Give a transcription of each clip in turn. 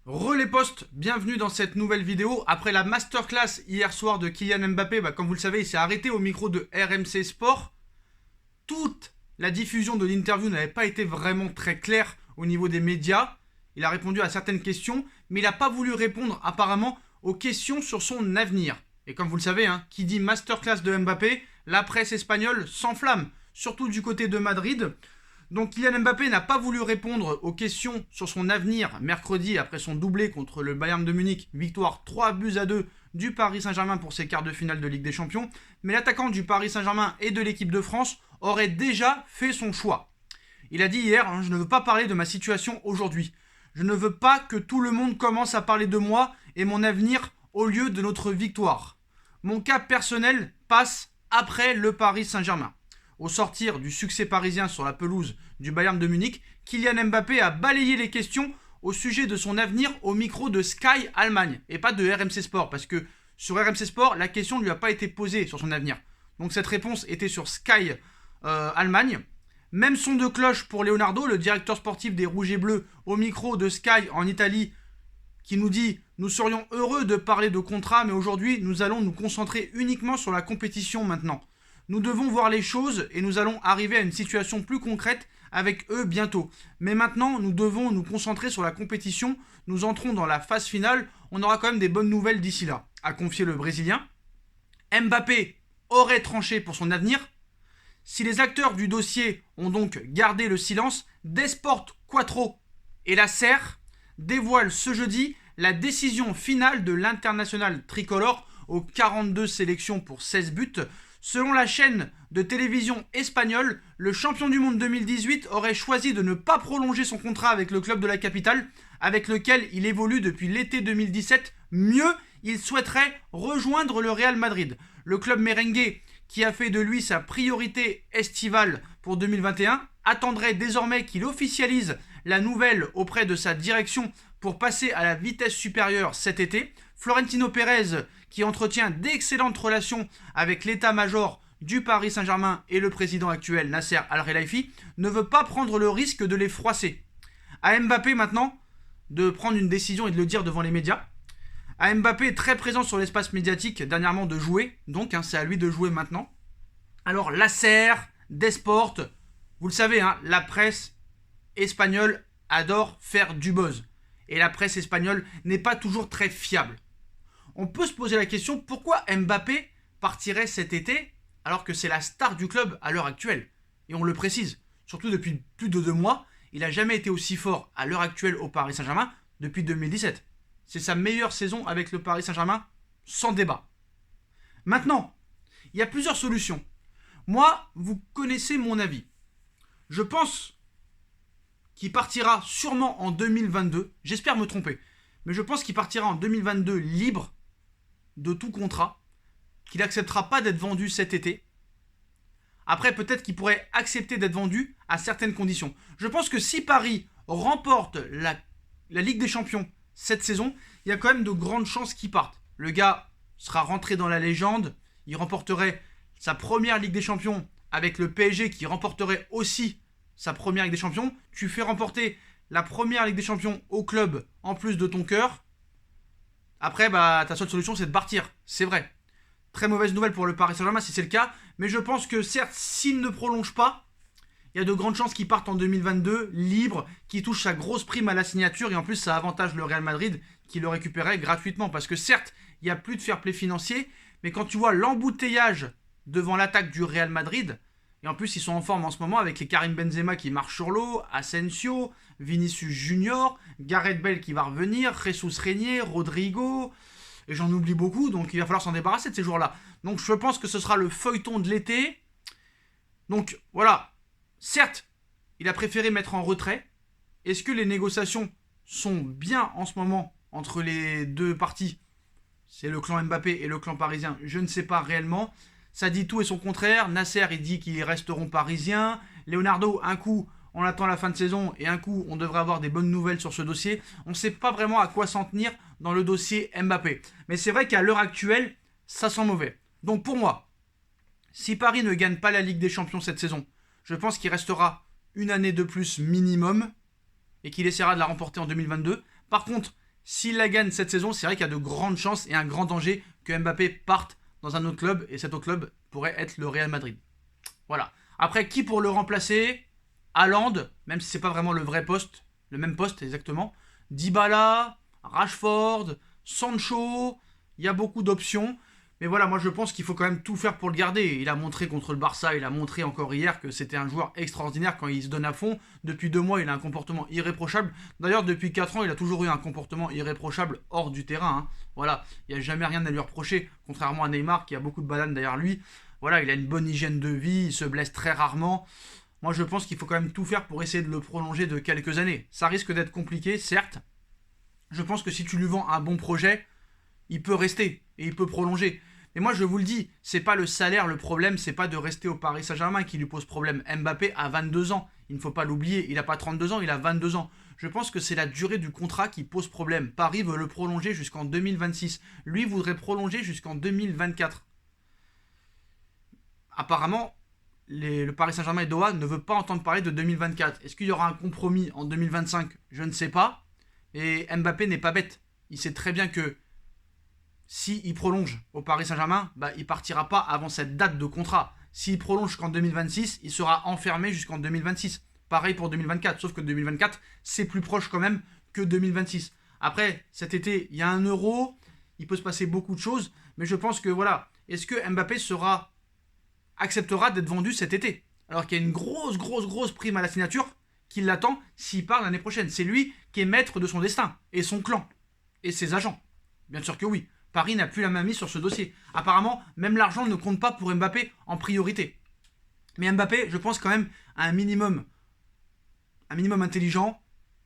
Les postes, bienvenue dans cette nouvelle vidéo. Après la masterclass hier soir de Kylian Mbappé, comme vous le savez, il s'est arrêté au micro de RMC Sport. Toute la diffusion de l'interview n'avait pas été vraiment très claire au niveau des médias. Il a répondu à certaines questions, mais il n'a pas voulu répondre apparemment aux questions sur son avenir. Et comme vous le savez, qui dit masterclass de Mbappé, la presse espagnole s'enflamme, surtout du côté de Madrid. Donc Kylian Mbappé n'a pas voulu répondre aux questions sur son avenir mercredi après son doublé contre le Bayern de Munich, victoire 3-2 du Paris Saint-Germain pour ses quarts de finale de Ligue des Champions. Mais l'attaquant du Paris Saint-Germain et de l'équipe de France aurait déjà fait son choix. Il a dit hier, je ne veux pas parler de ma situation aujourd'hui. Je ne veux pas que tout le monde commence à parler de moi et mon avenir au lieu de notre victoire. Mon cas personnel passe après le Paris Saint-Germain. Au sortir du succès parisien sur la pelouse du Bayern de Munich, Kylian Mbappé a balayé les questions au sujet de son avenir au micro de Sky Allemagne et pas de RMC Sport, parce que sur RMC Sport, la question ne lui a pas été posée sur son avenir. Donc cette réponse était sur Sky Allemagne. Même son de cloche pour Leonardo, le directeur sportif des Rouges et Bleus, au micro de Sky en Italie, qui nous dit « Nous serions heureux de parler de contrat, mais aujourd'hui, nous allons nous concentrer uniquement sur la compétition maintenant. Nous devons voir les choses et nous allons arriver à une situation plus concrète avec eux bientôt. Mais maintenant, nous devons nous concentrer sur la compétition. Nous entrons dans la phase finale. On aura quand même des bonnes nouvelles d'ici là, a confié le Brésilien. Mbappé aurait tranché pour son avenir. Si les acteurs du dossier ont donc gardé le silence, Desport Quattro et la SER dévoilent ce jeudi la décision finale de l'international tricolore aux 42 sélections pour 16 buts. Selon la chaîne de télévision espagnole, le champion du monde 2018 aurait choisi de ne pas prolonger son contrat avec le club de la capitale, avec lequel il évolue depuis l'été 2017. Mieux, il souhaiterait rejoindre le Real Madrid. Le club merengue, qui a fait de lui sa priorité estivale pour 2021, attendrait désormais qu'il officialise la nouvelle auprès de sa direction pour passer à la vitesse supérieure cet été. Florentino Pérez, qui entretient d'excellentes relations avec l'état-major du Paris Saint-Germain et le président actuel Nasser Al-Khelaifi, ne veut pas prendre le risque de les froisser. À Mbappé maintenant de prendre une décision et de le dire devant les médias. À Mbappé, très présent sur l'espace médiatique dernièrement, de jouer, donc c'est à lui de jouer maintenant. Alors Lasser, Desport, vous le savez, la presse espagnole adore faire du buzz. Et la presse espagnole n'est pas toujours très fiable. On peut se poser la question, pourquoi Mbappé partirait cet été alors que c'est la star du club à l'heure actuelle? Et on le précise, surtout depuis plus de 2 mois, il n'a jamais été aussi fort à l'heure actuelle au Paris Saint-Germain depuis 2017. C'est sa meilleure saison avec le Paris Saint-Germain, sans débat. Maintenant, il y a plusieurs solutions. Moi, vous connaissez mon avis. Je pense qu'il partira sûrement en 2022, j'espère me tromper, mais je pense qu'il partira en 2022 libre de tout contrat, qu'il n'acceptera pas d'être vendu cet été. Après, peut-être qu'il pourrait accepter d'être vendu à certaines conditions. Je pense que si Paris remporte la Ligue des Champions cette saison, il y a quand même de grandes chances qu'il parte. Le gars sera rentré dans la légende, il remporterait sa première Ligue des Champions avec le PSG qui remporterait aussi sa première Ligue des Champions. Tu fais remporter la première Ligue des Champions au club en plus de ton cœur. Après, ta seule solution, c'est de partir. C'est vrai. Très mauvaise nouvelle pour le Paris Saint-Germain si c'est le cas. Mais je pense que certes, s'il ne prolonge pas, il y a de grandes chances qu'il parte en 2022, libre, qu'il touche sa grosse prime à la signature. Et en plus, ça avantage le Real Madrid qui le récupérait gratuitement. Parce que certes, il n'y a plus de fair play financier. Mais quand tu vois l'embouteillage devant l'attaque du Real Madrid, et en plus, ils sont en forme en ce moment avec les Karim Benzema qui marchent sur l'eau, Asensio, Vinicius Junior, Gareth Bale qui va revenir, Jesus Régnier, Rodrigo, et j'en oublie beaucoup, donc il va falloir s'en débarrasser de ces joueurs-là. Donc je pense que ce sera le feuilleton de l'été. Donc voilà, certes, il a préféré mettre en retrait. Est-ce que les négociations sont bien en ce moment entre les deux parties? C'est le clan Mbappé et le clan parisien, je ne sais pas réellement. Ça dit tout et son contraire. Nasser, il dit qu'ils resteront parisiens. Leonardo, un coup, on attend la fin de saison et un coup, on devrait avoir des bonnes nouvelles sur ce dossier. On ne sait pas vraiment à quoi s'en tenir dans le dossier Mbappé. Mais c'est vrai qu'à l'heure actuelle, ça sent mauvais. Donc pour moi, si Paris ne gagne pas la Ligue des Champions cette saison, je pense qu'il restera une année de plus minimum et qu'il essaiera de la remporter en 2022. Par contre, s'il la gagne cette saison, c'est vrai qu'il y a de grandes chances et un grand danger que Mbappé parte dans un autre club, et cet autre club pourrait être le Real Madrid. Voilà. Après, qui pour le remplacer? Haaland, même si c'est pas vraiment le vrai poste, le même poste exactement. Dybala, Rashford, Sancho, il y a beaucoup d'options. Mais voilà, moi je pense qu'il faut quand même tout faire pour le garder. Il a montré contre le Barça, il a montré encore hier que c'était un joueur extraordinaire quand il se donne à fond. Depuis 2 mois, il a un comportement irréprochable. D'ailleurs, depuis 4 ans, il a toujours eu un comportement irréprochable hors du terrain. Hein. Voilà, il n'y a jamais rien à lui reprocher, contrairement à Neymar qui a beaucoup de bananes derrière lui. Voilà, il a une bonne hygiène de vie, il se blesse très rarement. Moi je pense qu'il faut quand même tout faire pour essayer de le prolonger de quelques années. Ça risque d'être compliqué, certes. Je pense que si tu lui vends un bon projet, il peut rester et il peut prolonger. Mais moi je vous le dis, c'est pas le salaire le problème, c'est pas de rester au Paris Saint-Germain qui lui pose problème. Mbappé a 22 ans, il ne faut pas l'oublier, il n'a pas 32 ans, il a 22 ans. Je pense que c'est la durée du contrat qui pose problème. Paris veut le prolonger jusqu'en 2026. Lui voudrait prolonger jusqu'en 2024. Apparemment, le Paris Saint-Germain et Doha ne veut pas entendre parler de 2024. Est-ce qu'il y aura un compromis en 2025? Je ne sais pas. Et Mbappé n'est pas bête. Il sait très bien que s'il prolonge au Paris Saint-Germain, il ne partira pas avant cette date de contrat. S'il prolonge jusqu'en 2026, il sera enfermé jusqu'en 2026. Pareil pour 2024, sauf que 2024, c'est plus proche quand même que 2026. Après, cet été, il y a un Euro, il peut se passer beaucoup de choses, mais je pense que voilà, est-ce que Mbappé acceptera d'être vendu cet été? Alors qu'il y a une grosse prime à la signature qui l'attend s'il part l'année prochaine. C'est lui qui est maître de son destin, et son clan, et ses agents. Bien sûr que oui. Paris n'a plus la main mise sur ce dossier. Apparemment, même l'argent ne compte pas pour Mbappé en priorité. Mais Mbappé, je pense quand même à un minimum intelligent.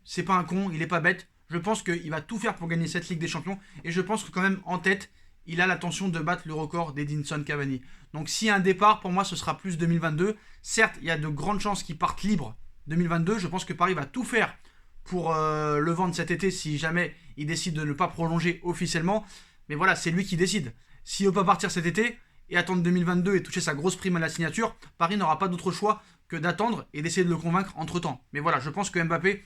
C'est pas un con, il est pas bête. Je pense qu'il va tout faire pour gagner cette Ligue des Champions. Et je pense que quand même, en tête, il a l'intention de battre le record d'Edinson Cavani. Donc s'il y a un départ, pour moi, ce sera plus 2022. Certes, il y a de grandes chances qu'il parte libre 2022. Je pense que Paris va tout faire pour le vendre cet été si jamais il décide de ne pas prolonger officiellement. Mais voilà, c'est lui qui décide. S'il ne veut pas partir cet été et attendre 2022 et toucher sa grosse prime à la signature, Paris n'aura pas d'autre choix que d'attendre et d'essayer de le convaincre entre-temps. Mais voilà, je pense que Mbappé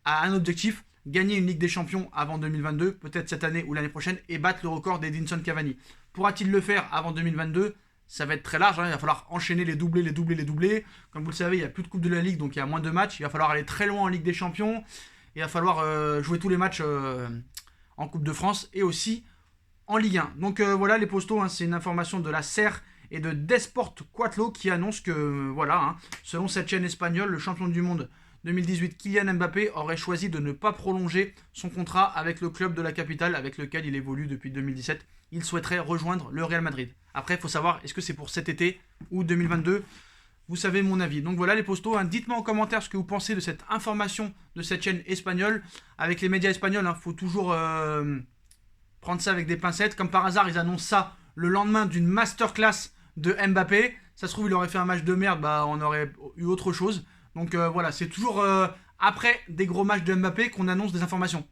a un objectif, gagner une Ligue des Champions avant 2022, peut-être cette année ou l'année prochaine, et battre le record d'Edinson Cavani. Pourra-t-il le faire avant 2022? Ça va être très large, hein. Il va falloir enchaîner les doublés. Comme vous le savez, il n'y a plus de Coupe de la Ligue, donc il y a moins de matchs. Il va falloir aller très loin en Ligue des Champions. Il va falloir jouer tous les matchs en Coupe de France et aussi en Ligue 1. Donc voilà les postos, hein, c'est une information de la SER et de Desport Quatlo qui annonce que, selon cette chaîne espagnole, le champion du monde 2018, Kylian Mbappé, aurait choisi de ne pas prolonger son contrat avec le club de la capitale avec lequel il évolue depuis 2017. Il souhaiterait rejoindre le Real Madrid. Après, il faut savoir, est-ce que c'est pour cet été ou 2022? Vous savez mon avis. Donc voilà les postos, hein. Dites-moi en commentaire ce que vous pensez de cette information de cette chaîne espagnole. Avec les médias espagnols, il faut toujours prendre ça avec des pincettes. Comme par hasard, ils annoncent ça le lendemain d'une masterclass de Mbappé. Ça se trouve, il aurait fait un match de merde, on aurait eu autre chose. Donc voilà, c'est toujours après des gros matchs de Mbappé qu'on annonce des informations.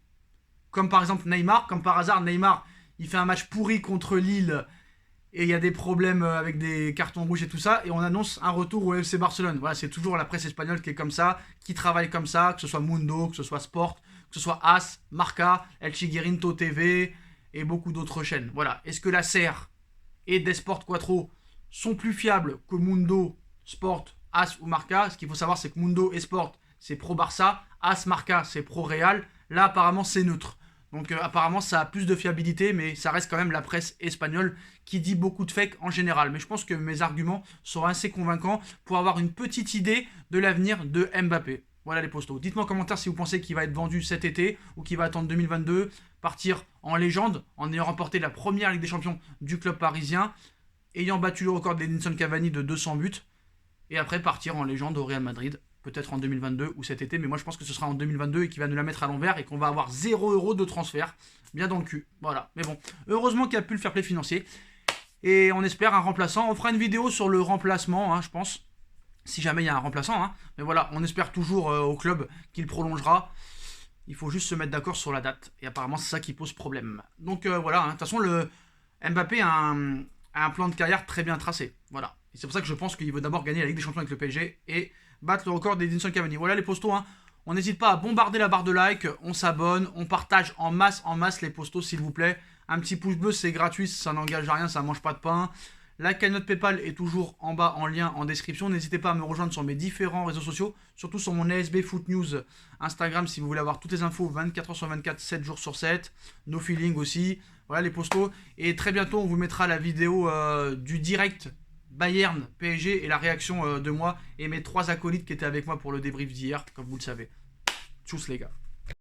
Comme par exemple Neymar, comme par hasard, Neymar, il fait un match pourri contre Lille et il y a des problèmes avec des cartons rouges et tout ça, et on annonce un retour au FC Barcelone. Voilà, c'est toujours la presse espagnole qui est comme ça, qui travaille comme ça, que ce soit Mundo, que ce soit Sport, que ce soit AS, Marca, El Chiguerinto TV et beaucoup d'autres chaînes. Voilà, est-ce que la SER et Desport Quattro sont plus fiables que Mundo, Sport, AS ou Marca? Ce qu'il faut savoir, c'est que Mundo et Sport, c'est pro Barça, AS Marca, c'est pro Real. Là, apparemment, c'est neutre. Donc apparemment ça a plus de fiabilité, mais ça reste quand même la presse espagnole qui dit beaucoup de fake en général. Mais je pense que mes arguments sont assez convaincants pour avoir une petite idée de l'avenir de Mbappé. Voilà les postos. Dites-moi en commentaire si vous pensez qu'il va être vendu cet été ou qu'il va attendre 2022, partir en légende en ayant remporté la première Ligue des Champions du club parisien, ayant battu le record d'Edinson Cavani de 200 buts, et après partir en légende au Real Madrid. Peut-être en 2022 ou cet été, mais moi je pense que ce sera en 2022 et qu'il va nous la mettre à l'envers et qu'on va avoir 0 € de transfert, bien dans le cul, voilà. Mais bon, heureusement qu'il y a pu le fair play financier, et on espère un remplaçant. On fera une vidéo sur le remplacement, je pense, si jamais il y a un remplaçant, mais voilà, on espère toujours au club qu'il prolongera. Il faut juste se mettre d'accord sur la date, et apparemment c'est ça qui pose problème. Donc voilà, de toute façon le Mbappé a un plan de carrière très bien tracé, voilà. Et c'est pour ça que je pense qu'il veut d'abord gagner la Ligue des Champions avec le PSG et battre le record d'Edinson Cavani. Voilà les postos, On n'hésite pas à bombarder la barre de like, on s'abonne, on partage en masse les postos s'il vous plaît. Un petit pouce bleu, c'est gratuit, ça n'engage à rien, ça mange pas de pain. La cagnotte PayPal est toujours en bas en lien en description. N'hésitez pas à me rejoindre sur mes différents réseaux sociaux, surtout sur mon ASB Foot News Instagram si vous voulez avoir toutes les infos 24h sur 24, 7 jours sur 7. No feeling aussi. Voilà les postos. Et très bientôt, on vous mettra la vidéo du direct Bayern PSG et la réaction de moi et mes 3 acolytes qui étaient avec moi pour le débrief d'hier, comme vous le savez. Tchuss les gars.